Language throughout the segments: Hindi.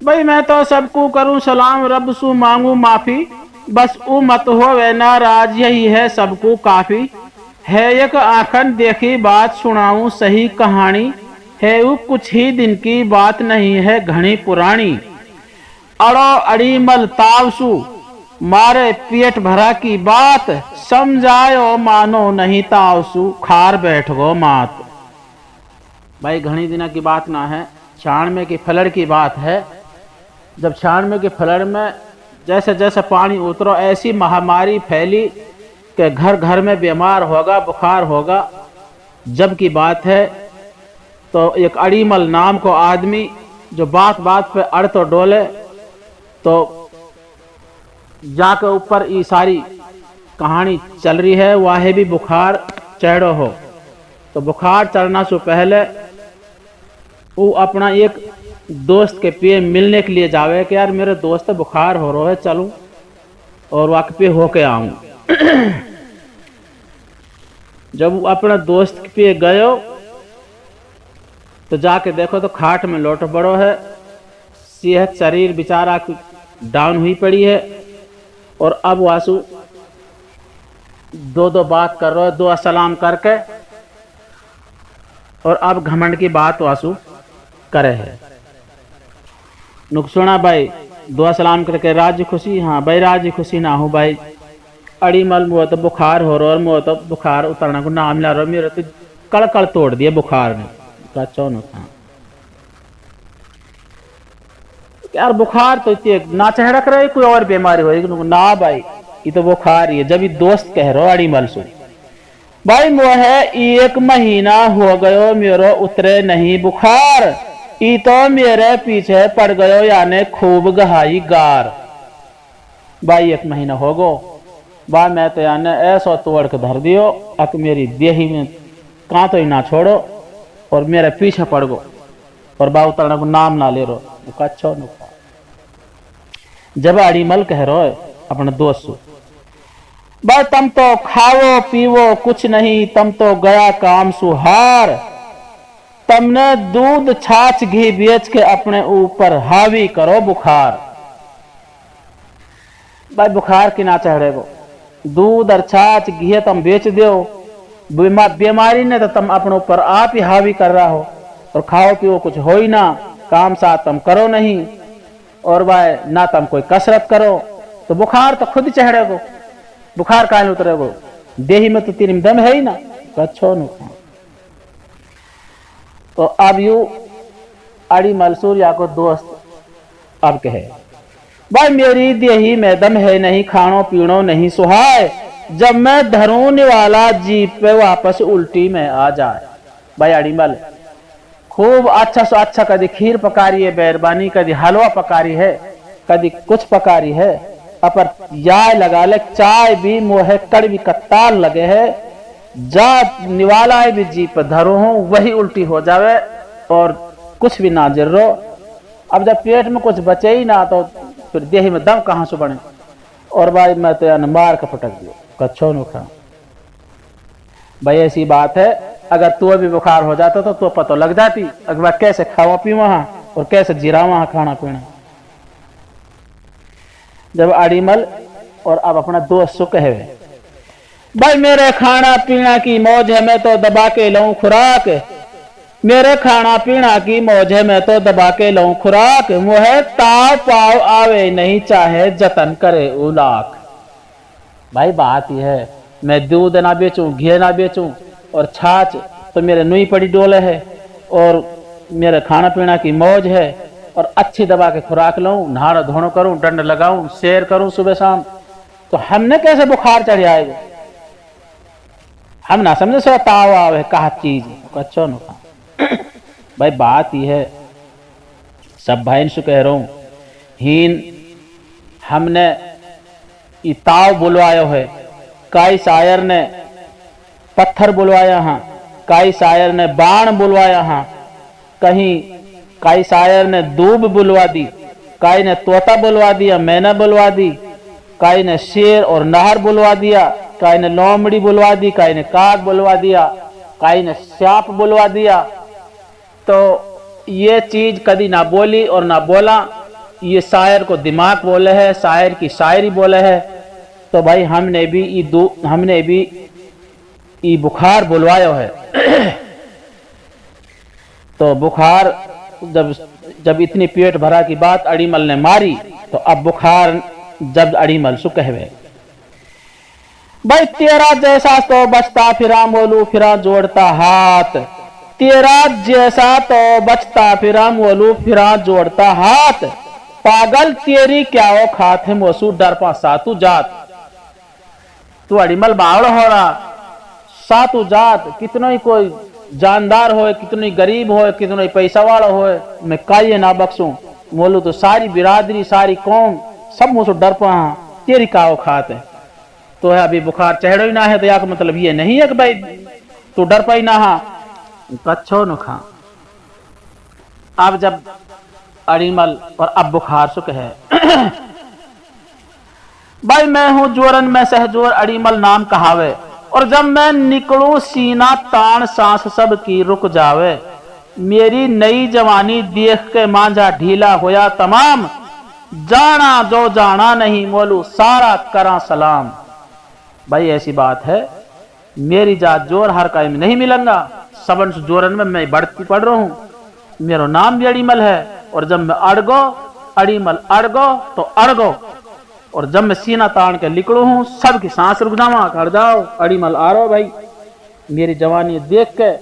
भाई मैं तो सबको करूं सलाम, रब सु मांगू माफी, बस ऊ मत हो वे नाराज, यही है सबको काफी। है एक आखन देखी बात सुनाऊं सही कहानी, है वो कुछ ही दिन की बात नहीं है घनी पुरानी। अड़ो अड़ी मल तावसु मारे पेट भरा की बात, समझायो मानो नहीं तावसु खार बैठ गो मात। भाई घनी दिना की बात ना है, छानवे की फलड़ की बात है। जब छानवे की फलड़ में जैसे जैसे पानी उतरो ऐसी महामारी फैली कि घर घर में बीमार होगा, बुखार होगा। जब की बात है तो एक अड़ीमल नाम को आदमी जो बात बात पे अड़ तो डोले, तो जाकर ऊपर ये सारी कहानी चल रही है। वाहे भी बुखार चढ़ो हो, तो बुखार चढ़ना से पहले वो अपना एक दोस्त के पे मिलने के लिए जावे कि यार मेरे दोस्त बुखार हो रहा है, चलूं और वाक पे होके आऊं। जब वो अपना दोस्त के पे गयो तो जाके देखो तो खाट में लोट बड़ो है, सेहत शरीर बेचारा डाउन हुई पड़ी है। और अब वासु दो बात कर रहा है, दो सलाम करके, और अब घमंड की बात वासु करे है। नुकसोना भाई दुआ सलाम करके राजी खुशी, हाँ भाई राजी खुशी ना हो भाई, अड़ी मल मुँह तो बुखार हो रहा और मुँह तो बुखार उतरना को नाम ला रहा, मेरे तो कड़ तोड़ दिया बुखार ने। यार बुखार तो इतनी ना चढ़क रहे, कोई और बीमारी हो ना भाई, ये तो बुखार ही है। जब ये दोस्त कह रहा अड़ी मल सु भाई मोह 1 महीना हो गयो मेरो उतरे नहीं बुखार, ई तो मेरे पीछे पड़ गयो याने खूब गहाई गार। भाई 1 महीना हो गो बा, मैं तो याने ऐसा तोड़ के धर दियो अक मेरी देही में कहाँ तो ही ना छोड़ो और मेरे पीछे पड़ गो, और बा उतरने को नाम ना ले रो। अच्छा जब अड़ीमल कह रो अपने दोस्त सु भाई तुम तो खाओ पीवो कुछ नहीं, तुम तो गया काम सुहार, तुमने दूध छाछ घी बेच के अपने ऊपर हावी करो बुखार। भाई बुखार की ना चढ़ेगो, दूध और छाछ घी तुम बेच दो, बीमारी ने तो तुम अपने ऊपर आप ही हावी कर रहा हो, और खाओ पियो कुछ हो ही ना, काम साथ तुम करो नहीं, और भाई ना तुम कोई कसरत करो, तो बुखार तो खुद चढ़ेगो। बुखार काहे उतरेगो, देही में तो तेरी दम है ही ना। अच्छो नुकसान तो अब यू अड़ी मलसूर या को दोस्त अब कहे भाई मेरी देही में दम है नहीं, खानो पीनो नहीं सुहाए, जब मैं धरून वाला जीप पे वापस उल्टी में आ जाए। भाई अड़ी मल खूब अच्छा से अच्छा कभी खीर पकारी है बैरबानी, कभी हलवा पकारी है, कभी कुछ पकारी है, अपर याय लगा ले, चाय भी मोहे कड़वी कत्ताल लगे है, जा निवाला है भी जी पर धरो हूं वही उल्टी हो जावे और कुछ भी ना जर रो। अब जब पेट में कुछ बचे ही ना तो फिर देही में दम कहां से बने, और भाई मैं तो यार मार का पटक दियो कच्छो नो खा। भाई ऐसी बात है, अगर तू भी बुखार हो जाता तो पता लग जाती अगर कैसे खावा पी वहां और कैसे जीरा वहां खाना पीना। जब अड़ीमल और अब अपना दोस्त सु कहे भाई मेरे खाना पीना की मौज है मैं तो दबा के लऊं खुराक, मेरे खाना पीना की मौज है मैं तो दबा के लऊं खुराक, मुहे ताव पाव आवे नहीं चाहे जतन करे उलाक। भाई बात यह है मैं दूध ना बेचूं घी ना बेचूं और छाछ तो मेरे नुई पड़ी डोले है, और मेरे खाना पीना की मौज है और अच्छी दबा के खुराक लूं, नहाना धोना करूं, डंड लगाऊं, सैर करूं सुबह शाम, तो हमने कैसे बुखार चढ़ आएगा। हम ना समझे सो ताव आवे कहा चीज अच्छा न। भाई बात यह है सब भाई से कह रहा हूं, हीन हमने ताव बुलवायो है, काई शायर ने पत्थर बुलवाया हाँ, काई शायर ने बाण बुलवाया हाँ, कहीं काई शायर ने दूब बुलवा दी, काई ने तोता बुलवा दिया, मैना बुलवा दी, काई ने शेर और नहर बुलवा दिया, काई ने लोमड़ी बुलवा दी, काई ने काग बुलवा दिया, काई ने सांप बुलवा दिया। तो ये चीज कभी ना बोली और ना बोला, ये शायर को दिमाग बोले है, शायर की शायरी बोले है। तो भाई हमने भी ये बुखार बुलवायो है। तो बुखार जब इतनी पेट भरा की बात अड़ीमल ने मारी, तो अब बुखार जब अड़ीमल सु कहवे भाई तेरा जैसा तो बचता फिरा मोलू फिरा जोड़ता हाथ, तेरा जैसा तो बचता फिरा मोलू फिरा जोड़ता हाथ, पागल तेरी क्या वो खात है मोसू डर पा सातु जात। तू अड़ीमल बावड़ हो रहा, सातु जात कितनो ही कोई जानदार हो, कितनो ही गरीब हो, कितनो ही पैसा वाला हो, मैं काये ना बख्शू मोलू तो सारी बिरादरी सारी कौम सब मुझसे डर पा तेरी का वो खात है। तो है अभी बुखार चढ़ो ही ना है, तो या मतलब ये नहीं है कि भाई तू डर पाई ना हा कच्छो न खा। अब जब अड़ीमल और अब बुखार सुख है भाई मैं हूं जोरन में सहजोर अड़ीमल नाम कहावे, और जब मैं निकलूं सीना तान सांस सब की रुक जावे, मेरी नई जवानी देख के मांझा ढीला होया तमाम, जाना जो जाना नहीं मोलू सारा करा सलाम। भाई ऐसी बात है मेरी जात जोर हर कायम में नहीं मिलूंगा, सबन से जोरन में मैं बढ़ती पड़ रहा हूँ, मेरा नाम भी अड़ीमल है। और जब मैं अड़गो अड़ीमल अड़गो तो अड़गो, और जब मैं सीना तान के निकलू हूँ सबकी सांस रुक जावा कर जाओ अड़ीमल आ रहो। भाई मेरी जवानी देख के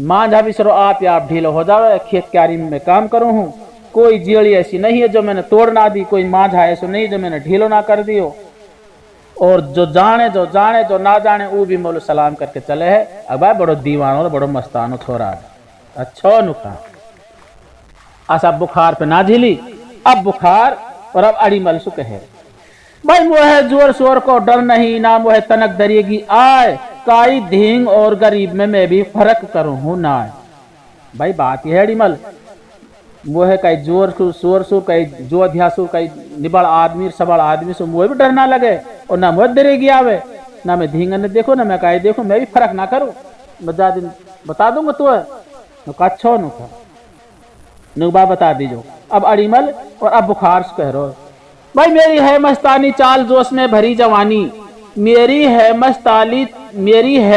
मांझा भी सरो आप या आप ढीलो हो जावे, खेत क्यारी में काम करूँ हूँ, कोई जेड़ी ऐसी नहीं है जो मैंने तोड़ ना दी, कोई मांझा ऐसा नहीं जो मैंने ढीलो ना कर दियो, और जो जाने जो ना जाने वो भी मोलो सलाम करके चले है। अब भाई बड़ो दीवानो बड़ो मस्तानो थोड़ा अच्छो नुखा ऐसा बुखार पे ना झीली। अब बुखार और अब अड़ीमल सुख है भाई मोह जोर शोर को डर नहीं, ना मोह तनक दरिएगी आय, काई धींग और गरीब में मैं भी फर्क करूं हूं ना। भाई बात यह है अड़ीमल मोह कई जोर शोर सु कई जो अध्यासु कई निबड़ आदमी सबड़ आदमी से मुझे भी डर ना लगे, और ना मुझे डरेगी आवे, ना मैं धींगन देखो ना मैं काई देखो, मैं भी फर्क ना करूं, मैं जा दिन बता दूंगा तो अच्छो नुबा बता दीजो। अब अड़ीमल और अब बुखार से कह रहो भाई मेरी है मस्तानी चाल जोश में भरी जवानी, मेरी है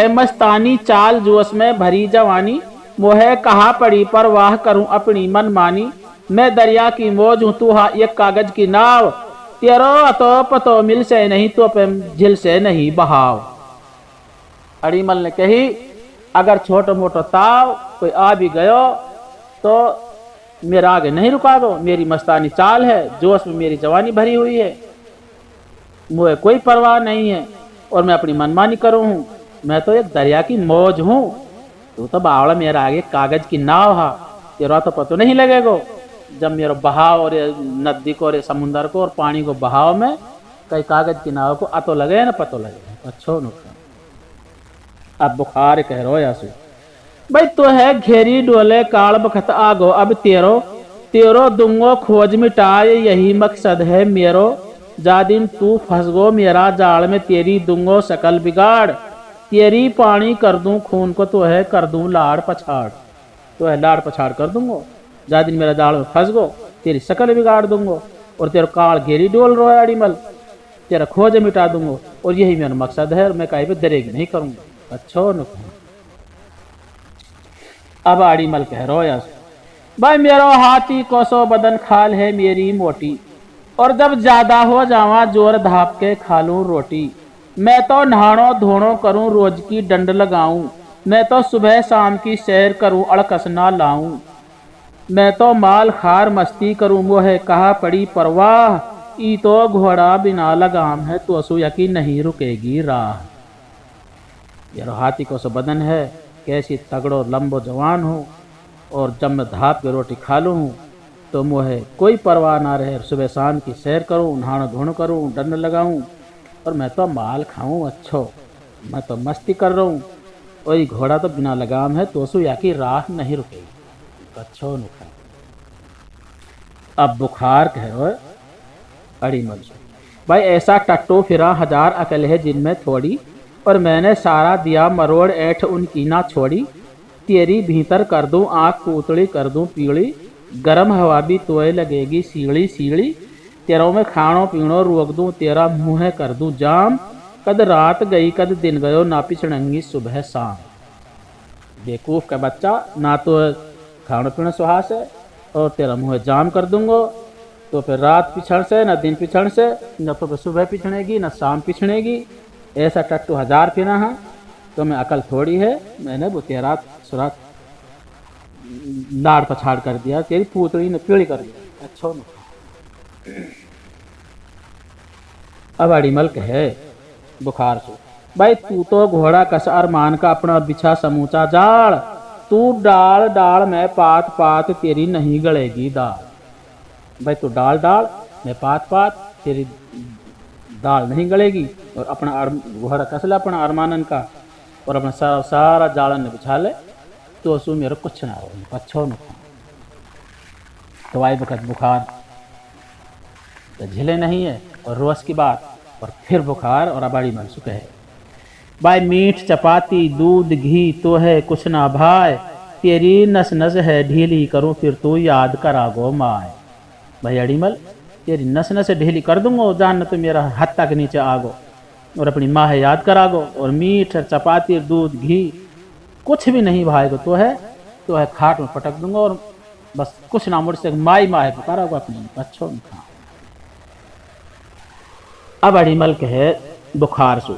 मस्तानी चाल जोश में भरी जवानी, मोहे कहा पड़ी परवाह करूं अपनी मनमानी, मैं दरिया की मौज हूं तू हा एक कागज की नाव, तेरो अतो पतो मिल से नहीं तो पे झिल से नहीं बहाव। अड़ीमल ने कही अगर छोटो मोटो ताव कोई आ भी गयो तो मेरा आगे नहीं रुका दो, मेरी मस्तानी चाल है, जोश में मेरी जवानी भरी हुई है, मुझे कोई परवाह नहीं है और मैं अपनी मनमानी करूं हूं, मैं तो एक दरिया की मौज हूं, तू तो बावड़ा मेरा आगे कागज की नाव हा, तेरा तो पता नहीं लगेगा जब मेरा बहाव और नदी को और समुन्द्र को और पानी को बहाव में कई कागज की नाव को अतो लगे ना पतो लगे अच्छो नुकसान। अब बुखार कह रो यासु भाई तो है घेरी डोले काल बखत आगो, अब तेरो दुंगो खोज मिटाए यही मकसद है मेरो, जा दिन तू फंस गो मेरा जाल में तेरी दुंगो शकल बिगाड़, तेरी पानी कर दूं खून को तो है कर दूं लाड़ पछाड़, तो है लाड़ पछाड़ कर दूंगो, जा दिन मेरा जाल में फंस गो तेरी शकल बिगाड़ दूंगो, और तेरा काल घेरी डोल रो है अड़ीमल, तेरा खोज मिटा दूंगो, और यही मेरा मकसद है, और मैं कहीं पे दरेगी नहीं करूंगा अच्छो नुकसान। अब अड़ीमल कह रो यार भाई मेरो हाथी कोसो बदन खाल है मेरी मोटी, और जब ज्यादा हो जावा जोर धाप के खालूं रोटी, मैं तो नहानो धोनो करूं रोज की डंड लगाऊं, मैं तो सुबह शाम की सैर करूं अड़कस ना लाऊं, मैं तो माल खार मस्ती करूं मोहे कहा पड़ी परवाह, ई तो घोड़ा बिना लगाम है तो असु यकीन नहीं रुकेगी राह। यार हाथी कोसो बदन है, कैसी तगड़ो लंबो जवान हो, और जब मैं धाप के रोटी खा लूँ तो मुझे कोई परवाह ना रहे, सुबह शाम की सैर करूँ नहाना धोना करूँ डंड लगाऊँ, और मैं तो माल खाऊँ अच्छो, मैं तो मस्ती कर रहा हूँ, और ये घोड़ा तो बिना लगाम है तो सु या की राह नहीं रुकेगी अच्छो नुखा। अब बुखार कह रहे अड़ीमल भाई ऐसा टट्टू फिरा हजार अकल है जिनमें थोड़ी, और मैंने सारा दिया मरोड़ ऐठ उनकी ना छोड़ी, तेरी भीतर कर दूं आँख पूतड़ी कर दूं पीली, गरम हवा भी तोए लगेगी सीढ़ी सीढ़ी, तेरों में खाणो पीणो रोक दूं, तेरा मुँह कर दूं जाम, कद रात गई कद दिन गयो, ना पिछड़ेंगी सुबह शाम। बेवकूफ़ का बच्चा, ना तो खाणो पीणो सुहास है और तेरा मुँह जाम कर दूंगो, तो फिर रात पिछड़ से न दिन पिछड़ से, न तो फिर सुबह पिछड़ेगी न शाम पिछड़ेगी। ऐसा टट्टू हजार पीना है, तो मैं अकल थोड़ी है, मैंने वो तेरा सुरात लाड़ पछाड़ कर दिया, तेरी पूतड़ी ने पीड़ी कर दिया। अच्छा न अब अड़ीमल कहे बुखार से, भाई तू तो घोड़ा कस अरमान का अपना बिछा समूचा जाड़, तू डाल डाल में पात पात तेरी नहीं गलेगी दाल। भाई तू डाल डाल मैं पात पात तेरी दाल नहीं गलेगी। और अपना घोड़ा कस ले अपना अरमानन का, और अपना सारा सारा जालन ने बिछा ले, तो उसमें मेरा कुछ ना हो, अच्छो न तो आई वक्त बुखार तो झिले नहीं है, और रोज की बात और फिर बुखार और अबाड़ी मन सुखे है। भाई मीठ चपाती दूध घी तो है कुछ ना भाई, तेरी नस नस है ढीली करूं फिर तू याद करागो माए। भाई अड़ीमल तेरी नस नस ढीली कर दूंगा, जान तो मेरा हाथ तक नीचे आगो और अपनी माँ है याद करागो। और मीठ चपाती दूध घी कुछ भी नहीं भाई तो है खाट में पटक दूंगा, और बस कुछ ना मुड़ से माई माँ है पुकारागो अपनी अच्छो न खा। अब अड़ीमल कहे बुखार सु,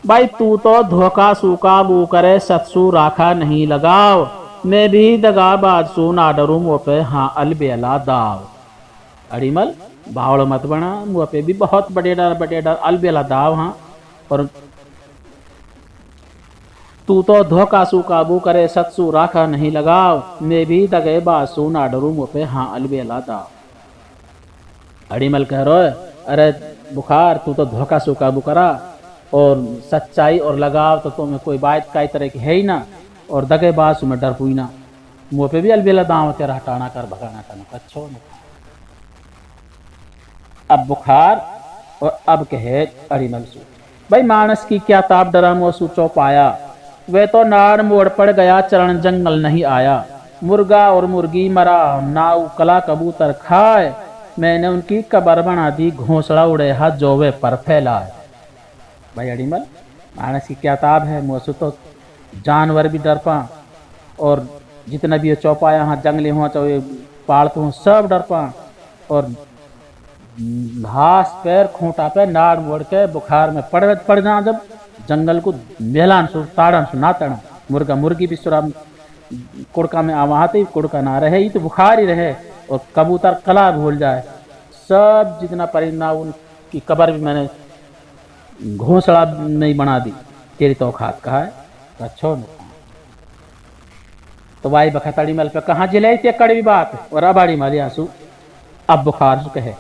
भाई तू तो धोखा सूका बू करे सत्सु राखा नहीं लगाव, मैं भी दगा बाजसू ना डरू मुँह पे हाँ अलबेला दाव। अड़ीमल बावड़ मत बना, मुँह पे भी बहुत बड़े डर अलबेला दाव। हाँ और तू तो धोखा सू काबू करे सत्सु राखा नहीं लगाव, मैं भी दगे बाजसू ना डरू मुँह पे हाँ अलबेला दाव। अड़ीमल कह रहे अरे बुखार तू तो धोखा सू काबू करा, और सच्चाई और लगाव तो तुम्हें कोई बात कई तरह की है ही ना, और दगेबाज में डर हुई ना, मुँह पे भी अलबेला दाव तेरा हटाना कर भगाना कर अच्छो न। अब बुखार और अब कहे अड़ीमल सू, भाई मानस की क्या ताप डरा मो सूचो पाया, वे तो नाड़ मोड़ पड़ गया चरण जंगल नहीं आया, मुर्गा और मुर्गी मरा नाव कला कबूतर खाए, मैंने उनकी कबर बना दी घोंसला उड़े हाथ जोवे पर फैलाए। भाई अड़ीमल मानस की क्या ताब है, मुँह तो जानवर भी डर पा, और जितना भी चौपाया हाँ जंगली हो चाहे पालतू हो सब डर पा, और घास पैर खूंटा पे नाड़ मोड़ के बुखार में पड़ जा, जब जंगल को मेलान सु ताड़न सु ना तड़ा, मुर्गा मुर्गी भी सुरा कुड़का में आवाते ही कुड़का ना रहे, ही तो बुखार ही रहे, और कबूतर कला भूल जाए, सब जितना परिंदा उनकी कबर भी मैंने घोंसला नहीं बना दी, तेरी तो औकात कहा है अच्छो न। तो भाई बखत अड़ीमल पे कहाँ जिले थे कड़वी बात, और अब अड़ीमल आंसू अब बुखार से कहे,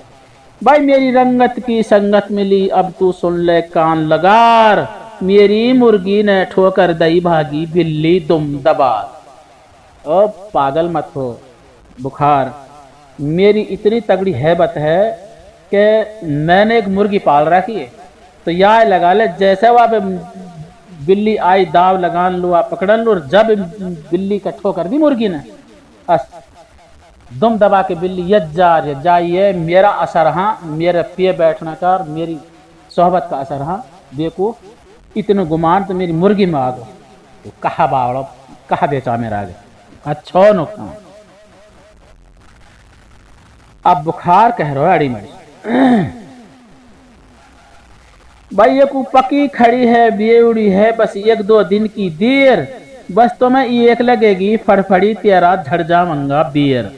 भाई मेरी रंगत की संगत मिली अब तू सुन ले कान लगार, मेरी मुर्गी ने ठोकर दई भागी बिल्ली दुम दबार। ओ पागल मत हो बुखार, मेरी इतनी तगड़ी हैबत है कि मैंने एक मुर्गी पाल रखी है, तो या लगा ले जैसे वहाँ पे बिल्ली आई दाव लगान लो आप पकड़न लो, और जब बिल्ली का ठोकर दी मुर्गी ने दुम दबा के बिल्ली यज्जार जाइए, मेरा असर हाँ मेरे पिए बैठना का और मेरी सोहबत का असर हाँ, देखो इतने गुमान तो मेरी मुर्गी में आ गो, तो कहा बावड़ो कहा बेचा मेरा आगे अच्छो नुकसान। अब बुखार कह रहे हो अड़ीमल, भाई ये को पकी खड़ी है बेउड़ी है बस एक दो दिन की देर, बस तो मैं एक लगेगी फड़फड़ी तेरा झड़ जाऊंगा बेर।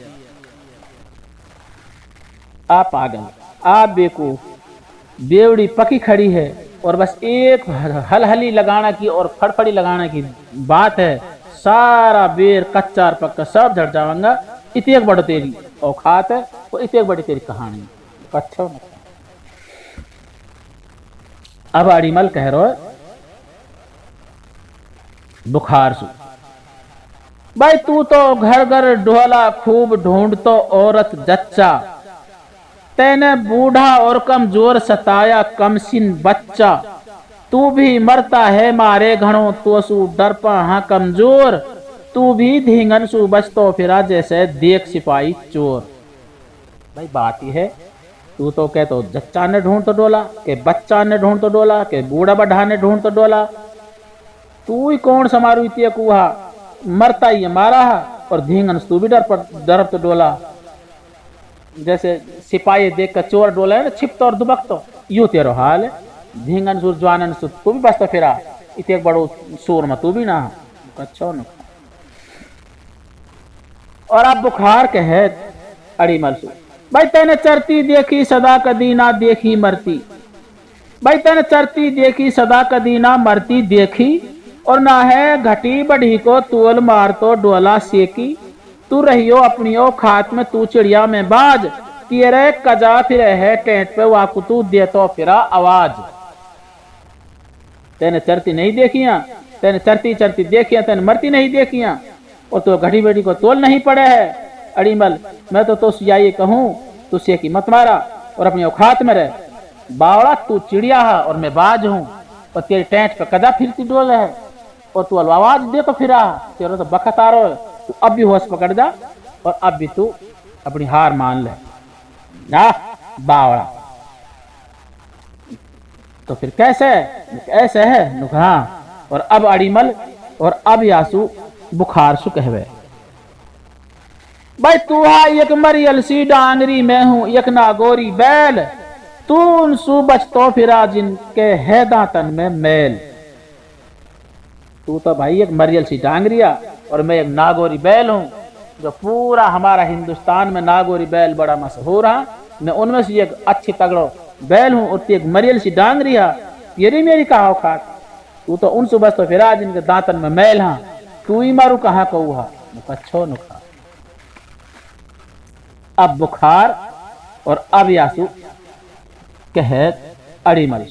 आ पागल आ बेकूफ, बेवड़ी पकी खड़ी है और बस एक हलहली लगाना की और फड़फड़ी लगाना की बात है, सारा बेर कच्चा पक्का सब झड़ जाऊंगा, इतनी बड़ी तेरी औकात है और इतनी बड़ी तेरी कहानी अच्छा। अब अड़ीमल कह रहे बुखार सु, भाई तू तो घर घर ढोला खूब ढूंढ तो औरत जच्चा, तेने बूढ़ा और कमजोर सताया कमसिन बच्चा, तू भी मरता है मारे घणों तो सु डर पा हाँ कमजोर, तू भी धींगन सु बचतो फिरा जैसे देख सिपाही चोर। भाई बात ही है, तू तो कह तो जच्चा ने ढूंढ तो डोला, के बच्चा ने ढूंढ तो डोला, के बूढ़ा बढ़ा ने ढूंढ तो डोला। तू ही कौन समारू इतिया कुहा, मरता ही मारा है, और धींगन तू भी डर तो डोला। जैसे सिपाही देख कर चोर डोला है ना, छिपतो और दुबकतो, यूं तेरो हाल है। धींगन सुर जवानन सु तू भी बचता फिरा, इतने बड़ो शोर में तू भी ना। अच्छा न और अब बुखार कहे अड़ीमल सु, भाई तेने चरती देखी सदा कदी ना देखी मरती। भाई तेने चरती देखी सदा कदी ना मरती देखी, और ना है घटी बढ़ी को तोल मार तो डोला सेकी। तू रहियो अपनी ओ खात में तू चिड़िया में बाज, तेरे कजा फिर है टेंट पे वाकु तू दे तो फिरा आवाज। तेने चरती नहीं देखिया, तेने चरती चरती देखिया, तेने मरती नहीं देखिया, और तो घटी बेटी को तोल नहीं पड़े है। अड़ीमल मैं तो यही कहूँ, तू सेकी मत मारा और अपनी औखात में रह। बावड़ा तू चिड़िया है और मैं बाज हूँ, और तेरी टेंट पे कदा फिरती डोल है, और तू आवाज दे तो फिरा, तेरा तो बखत आ रहा है। तू अब भी होश पकड़ जा, और अब भी तू अपनी हार मान ले ना बावड़ा। तो फिर कैसे ऐसे है नुकहा। और अब अड़ीमल और अब यासु बुखार सु कहवे, भाई तू हा एक मरियल सी डांगरी में हूं एक नागोरी बैल। तू सु बचतो फिरा जिनके है दांतन में मैल। तू तो भाई एक मरियल सी डांगरिया और मैं एक नागोरी बैल हूं, जो पूरा हमारा हिंदुस्तान में नागोरी बैल बड़ा मशहूर है। मैं उनमें से एक अच्छी तगड़ो बैल हूं, और एक मरियल सी डांगरिया, ये मेरी कहा औकात। तू तो उनसे बचतो फिरा जिनके दांतन में मैल हा, तू ही मारू कहा कौहा अच्छो नुखा। अब बुखार और अब यासु कहे अड़ीमल,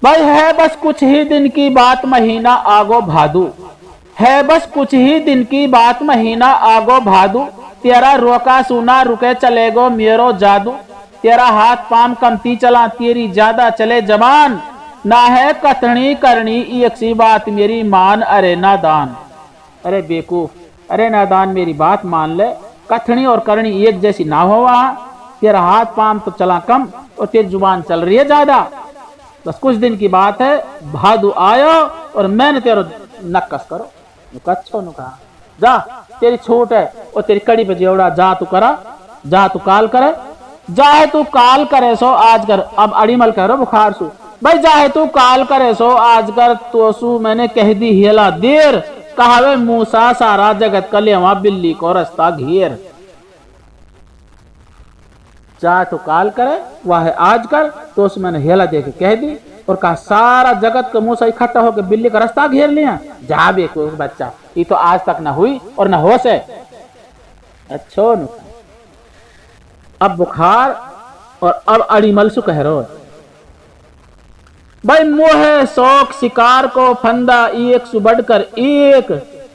भाई है बस कुछ ही दिन की बात महीना आगो भादू। है बस कुछ ही दिन की बात महीना आगो भादू, तेरा रोका सुना रुके चलेगो मेरो जादू। तेरा हाथ पाम कमती चला तेरी ज्यादा चले जबान, ना है कथनी करनी एक सी बात मेरी मान अरे नादान। अरे बेवकूफ, अरे नादान मेरी बात मान ले, कथनी और करनी एक जैसी ना हो। वहां तेरा हाथ पाम तो चला कम और तेरी जुबान चल रही है ज्यादा। बस कुछ दिन की बात है, भादू आयो और मैंने तेरा नक्कस करो। अच्छो नु कहा जा, तेरी छूट है और तेरी कड़ी पे जेवड़ा जा तू करा, जा तू काल करे, जाहे तू काल करे सो आज कर। अब अड़ीमल कह रहा बुखार सु, भाई जाहे तू काल करे सो आज कर, तो सु मैंने कह दी हेला देर, कहावे मूसा सारा जगत कलेवा बिल्ली को रास्ता घेर। चाहे तो काल करे वह आज कर, तो उस मैंने हेला दे के कह दी और कहा सारा जगत का मूसा इकट्ठा होकर बिल्ली का रास्ता घेर लिया। जा बेको बच्चा, ये तो आज तक ना हुई और ना हो से। अच्छो न अब बुखार और अब अड़ीमल सु कह रहे, भाई मोह शौक शिकार को फंदा एक सु बढ़कर एक,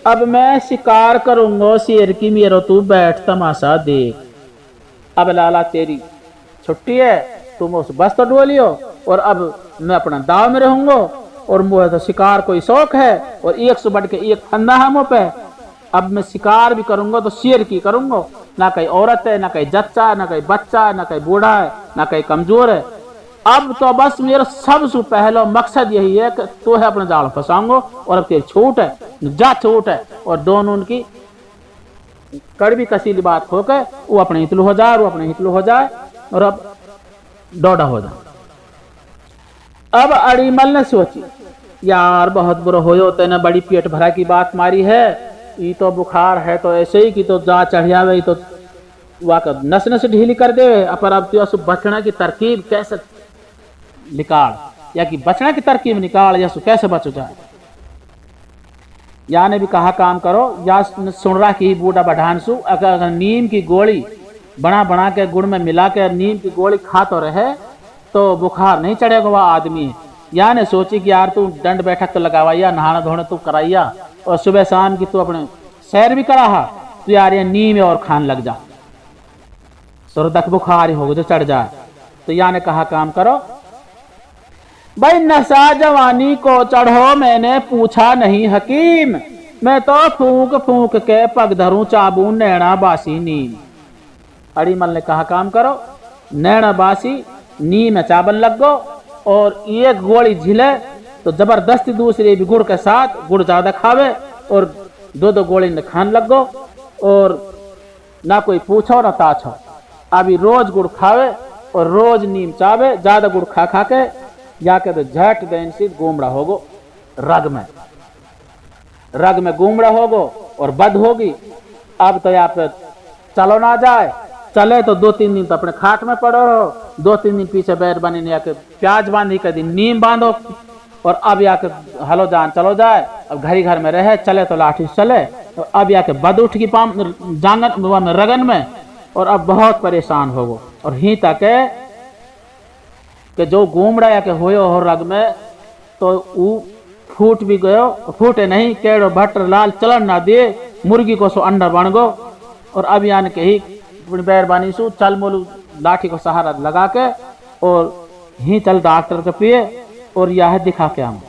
अब मैं शिकार करूंगा शेर की मेरो तू बैठ तमाशा देख। अब लाला तेरी छुट्टी है, तुम उस बस तो डोलियो, और अब मैं अपना दाव में रहूंगा, और मुझे तो शिकार कोई शौक है और एक सु बढ़ के एक फंदा है मुँह पे। अब मैं शिकार भी करूंगा तो शेर की करूंगा, ना कहीं औरत है, ना कहीं जच्चा, ना कहीं बच्चा, ना कहीं बूढ़ा है, ना कहीं कमजोर है। अब तो बस मेरा सबसे पहला मकसद यही है कि तो है अपना जाल फंसाऊंगा, और अब तेरी छूट है, जा छूट है। और दोनों उनकी कड़वी कसीली बात होकर वो अपने हितलू हो जाए, वो अपने हितलू हो जाए, और अब डोडा हो जाए। अब अड़ीमल ने सोची, यार बहुत बुरा हो, तेने बड़ी पेट भरा की बात मारी है, ये तो बुखार है तो ऐसे ही कि तो जा चढ़ियावे तो वाकई नस नस ढीली कर दे। पर अब तो बचना की तरकीब कैसे निकाल, या कि बचना की तरकीब निकाल, या कैसे बच जाए। या ने भी कहा काम करो, या सुन रहा कि बूढ़ा बढ़ानसु अगर नीम की गोली बना बना के गुड़ में मिला के नीम की गोली खा तो रहे तो बुखार नहीं चढ़ेगा वह आदमी। या ने सोची कि यार तू दंड बैठक तो लगावाइया, नहाना धोना तू कराइया, और सुबह शाम की तू अपने सैर भी करा, तो यार ये नीम और खान लग जा, सुरदक बुखार ही होगा जो चढ़ जाए। तो या ने कहा काम करो, भाई नशा जवानी को चढ़ो मैंने पूछा नहीं हकीम, मैं तो फूंक फूंक के पग धरूं चाबू नैना बासी नीम। अड़ीमल ने कहा काम करो, नैना बासी नीम में चावल लग गो और एक गोली झिले तो जबरदस्ती दूसरी भी गुड़ के साथ, गुड़ ज्यादा खावे और दो दो गोली ने खान लग गो और ना कोई पूछो ना ताछो। अभी रोज गुड़ खावे और रोज नीम चावे, ज्यादा गुड़ खा खा के जाके तो झट देन से गुमड़ा होगो रग में गुमड़ा होगो और बद होगी। अब तो यहाँ पे चलो ना जाए, चले तो 2-3 दिन तो अपने खाट में पड़ो रहो, 2-3 दिन पीछे बैर बनी आके प्याज बांधी कर दिन नीम बांधो और अब आके हलो जान चलो जाए। अब घरी घर में रहे, चले तो लाठी चले और अब आके बद उठ की पाम जांगन में रगन में और अब बहुत परेशान होगो। और ही तक के जो गुमड़ा या के होयो हो रग में तो ऊ फूट भी गयो, फूटे नहीं केड़ो भट्टर लाल चलन ना दिए, मुर्गी को सो अंडा बन गो। और अब यान के ही बैरबानी सु चल मोलू लाठी को सहारा लगा के और ही चल डॉक्टर के पिए और यह दिखा के हम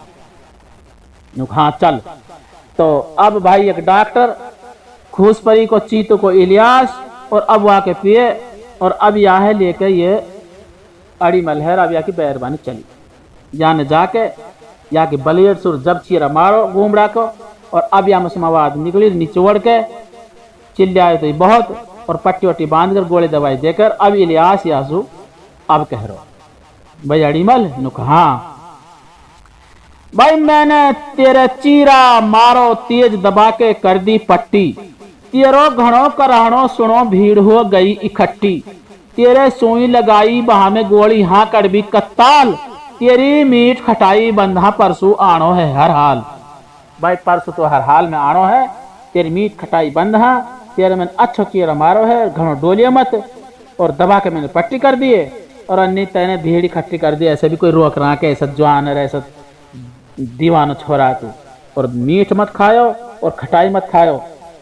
हाँ चल। तो अब भाई एक डॉक्टर खूसपरी को, चीतू को इलियास और अब वहाँ के पिए और अब यह लेके ये अड़ीमल है। अब यहाँ की बैरबानी चली, जाने जाके या कि बलियर सुर जब चीरा मारो गुमड़ा को और अब या मुसमावाद निकली निचोड़ के चिल्लाए तो बहुत और पट्टी वट्टी बांध कर गोली दवाई देकर अब इलियास यासु अब कह रहा भाई अड़ीमल नुक हाँ भाई मैंने तेरे चीरा मारो तेज दबा के कर दी पट्टी, तेरो घणो कराहणो सुनो भीड़ हो गई इकट्ठी, तेरे सुई लगाई बहा में गोली हाँ कड़बी कत्ताल, तेरी मीठ खटाई बंधा परसू आनो है हर हाल। भाई परसू तो हर हाल में आनो है, तेरी मीठ खटाई बंधा, तेरे मैंने अच्छो चीरा मारो है, घणो डोलिया मत और दबा के मैंने पट्टी कर दिए और अन्य तेने भीड़ इकट्ठी कर दी। ऐसे भी कोई रोक रहा के ऐसा जवान है, ऐसा दीवाना छोरा तू, और मीठ मत खायो और खटाई मत खायो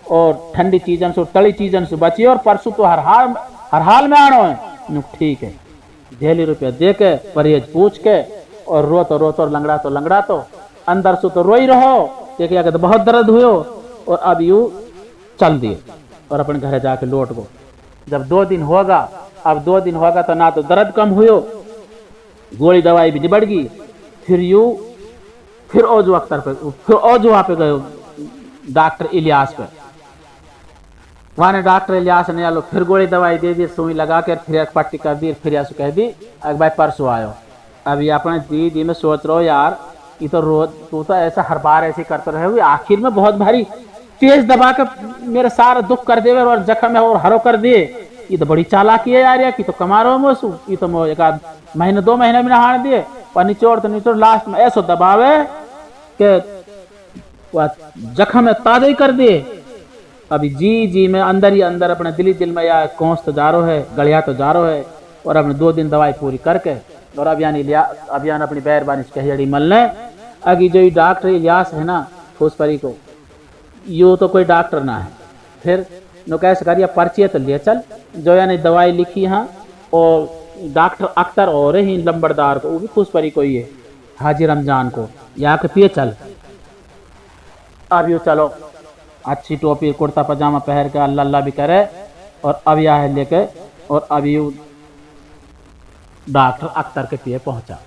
और ठंडी चीजन से तली चीजन से बचिए और परसों तो हर हाल में आनो है। ठीक है, ढेली रुपया दे के परहेज पूछ के और रो तो लंगड़ा तो अंदर से तो रोई रहो कि तो बहुत दर्द हुए और अब यू चल दिए और अपने घर जाके लौट गो। जब 2 दिन होगा, अब 2 दिन होगा तो ना तो दर्द कम हुए, गोली दवाई भी निबड़ गई, फिर ओजू अख्तर पे, फिर ओजू वहां पे गए डॉक्टर इलियास पे। वहां ने डॉक्टर इलियास ने आलो फिर गोली दवाई दे दी, सुई लगा कर फिर एक पट्टी कर दी, फिर ऐसे कह दी भाई परसों आयो। अब ये अपने दीदी में सोच रहो यार, ये तो रोज तू तो ऐसा हर बार ऐसे करते रहे हुए, आखिर में बहुत भारी तेज दबा के मेरा सारा दुख कर दे और जख्म है और हरो कर दिए। ये तो बड़ी चालाकी है यार, कि तो कमा रहो मोसू, ये तो मो 1 महीने 2 महीने में नहाड़ दिए और निचोड़ तो निचोड़ लास्ट में ऐसा दबावे के जख्म है ताजा ही कर दिए। अभी जी में अंदर ही अंदर अपने दिल में या कोस तो जा रहा है, गलिया तो जा रहा है और अपने 2 दिन दवाई पूरी करके और अभियान अपनी बैरबानी से कही अड़ीमल ने अगी जो डॉक्टर इलियास है ना फूसपरी को, यो तो कोई डॉक्टर ना है, फिर नो कैसे करिए पर्ची तो ले चल, जो यानी दवाई लिखी हाँ और डॉक्टर अख्तर और ही लंबरदार को, वो भी फूसपरी को ही है, हाजी रमजान को, यहाँ के पिए चल। अब यू चलो अच्छी टोपी कुर्ता पजामा पहन के अल्लाह अल्लाह भी करे और अब यह लेके और अब यू डॉक्टर अख्तर के पिए पहुंचा।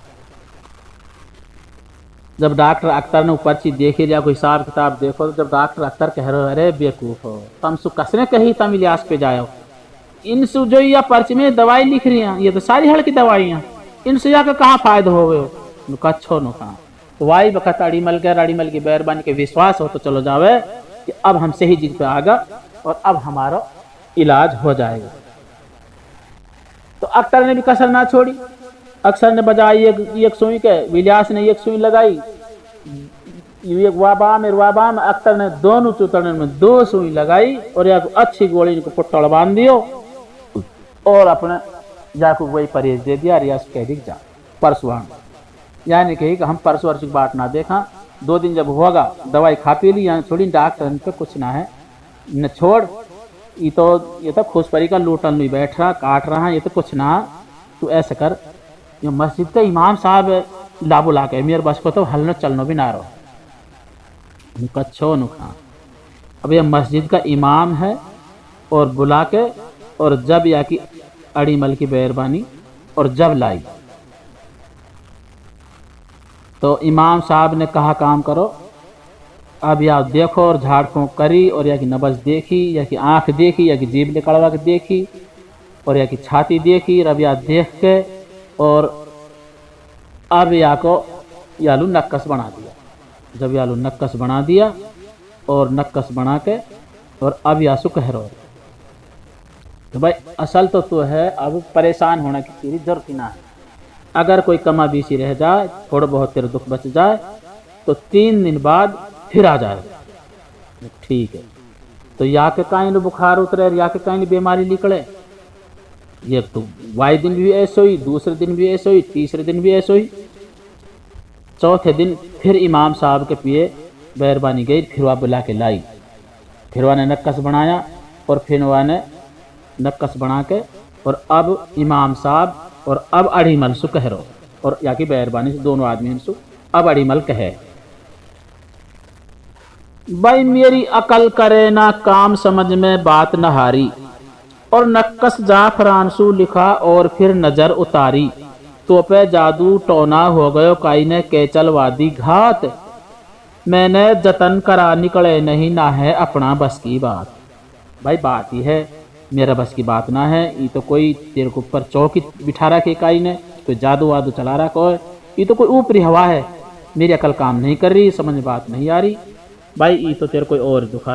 जब डॉक्टर अख्तर ने पर्ची देखी लिया, कोई हिसाब किताब देखो, तो जब डॉक्टर अख्तर कह रहे हो अरे बेवकूफ हो तम सु कसने कही तम इलियास पे जाओ, इनसे जो या पर्ची में दवाई लिख रही हैं ये तो सारी हड़ की दवाइयाँ, इनसे जाकर कहाँ फायदा हो गए कच्छो नो कहाँ। तो वाई वक्त अड़ीमल की बैरबानी के विश्वास हो तो चलो जावे कि अब हम सही चीज पे आगा और अब हमारा इलाज हो जाएगा। तो अख्तर ने भी कसर ना छोड़ी, अख्तर ने बजाई एक सुई के, इलियास ने एक सुई लगाई, एक वाबाम अख्तर ने दोनों चुतड़ने में 2 सुई लगाई और एक अच्छी गोली को पुट्टड़ बांध दियो और अपने जाको वही परहेज दे दिया। रियाज कह दी जा परसों, यानी कही कि हम परसों की बात ना देखा, 2 दिन जब होगा दवाई खा पी ली, यानी थोड़ी डॉक्टर पे कुछ ना है न छोड़, ये तो फूसपरी का लूटन नहीं बैठ रहा काट रहा, ये तो कुछ ना, तू ऐसे कर, ये मस्जिद का इमाम साहब लाबू ला के मेरे बस को तो हलनो चलनो भी ना रहो कच्छो नुखा। अब यह मस्जिद का इमाम है और बुला के और जब या कि अड़ीमल की मेहरबानी और जब लाई तो इमाम साहब ने कहा काम करो, अब या देखो और झाड़ फूँक करी और या कि नब्ज़ देखी या कि आँख देखी या कि जीभ निकलवा के देखी और या कि छाती देखी, अब या देख के और अब या को यालू नक्कस बना दिया। जब यालू नक्कस बना दिया और नक्कस बना के और अब यासु कह रहा तो भाई असल तो है, अब परेशान होने की तेरी जरूरत ही ना है। अगर कोई कमा बीसी रह जाए, थोड़ा बहुत तेरा दुख बच जाए तो 3 दिन बाद फिर आ जाएगा। ठीक है, तो या के काइन बुखार उतरे या के काइन बीमारी निकले, ये तो वाई दिन भी ऐसे हुई, दूसरे दिन भी ऐसे हुई, तीसरे दिन भी ऐसे हुई, चौथे दिन फिर इमाम साहब के पिए मेहरबानी गई, फिर वह बुला के लाई, फिर वह ने नक्कस बनाया और फिर वह ने नक्कस बना के और अब इमाम साहब और अब अड़ीमल सु कह रो और या की मेहरबानी से दोनों आदमी सु अब अड़ीमल कहे, भाई मेरी अकल करे ना काम समझ में बात नहारी और नक्कस जाफरान सु लिखा और फिर नजर उतारी, तो पे जादू टोना हो गयो काई ने केचल वादी घात, मैंने जतन करा निकले नहीं ना है अपना बस की बात। भाई बात ही है मेरा बस की बात ना है, ये तो कोई तेरे को ऊपर चौकी बिठा रखी काई ने, कोई जादू वादू चला रखा है, ये तो कोई ऊपरी हवा है, मेरी अकल काम नहीं कर रही, समझ में बात नहीं आ रही। भाई ये तो तेरे कोई और दुख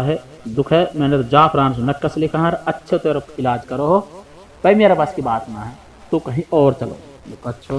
है, मैंने तो जाफरान से नक्कस लिखा है, अच्छे तेरा इलाज करो हो, भाई मेरा बस की बात ना है, तो कहीं और चलो। अच्छा